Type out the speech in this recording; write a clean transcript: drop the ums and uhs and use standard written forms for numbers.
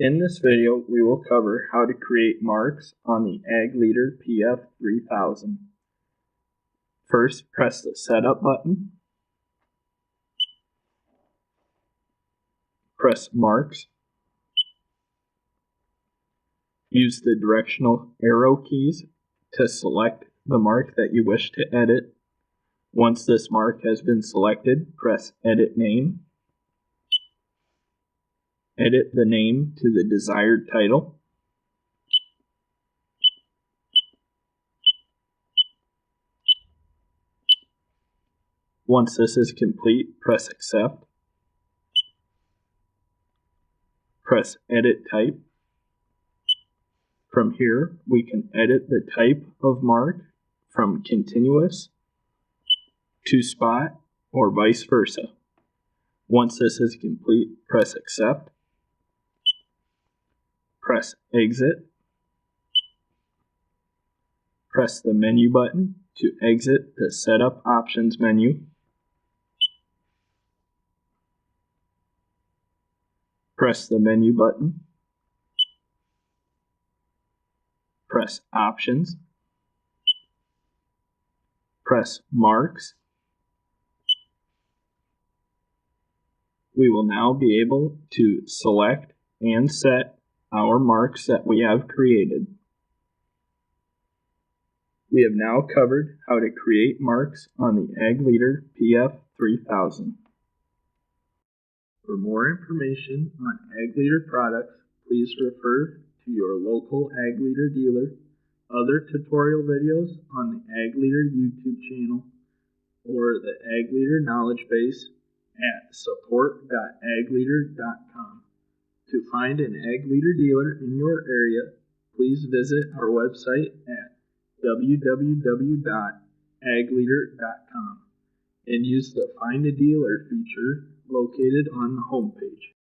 In this video, we will cover how to create marks on the Ag Leader PF3000. First, press the Setup button. Press Marks. Use the directional arrow keys to select the mark that you wish to edit. Once this mark has been selected, press Edit Name. Edit the name to the desired title. Once this is complete, press Accept. Press Edit Type. From here, we can edit the type of mark from continuous to spot or vice versa. Once this is complete, press Accept. Press Exit. Press the menu button to exit the Setup Options menu. Press the menu button. Press Options. Press Marks. We will now be able to select and set our marks that we have created. We have now covered how to create marks on the Ag Leader PF3000. For more information on Ag Leader products, please refer to your local Ag Leader dealer, other tutorial videos on the Ag Leader YouTube channel, or the Ag Leader Knowledgebase at support.agleader.com. To find an Ag Leader dealer in your area, please visit our website at www.agleader.com and use the Find a Dealer feature located on the homepage.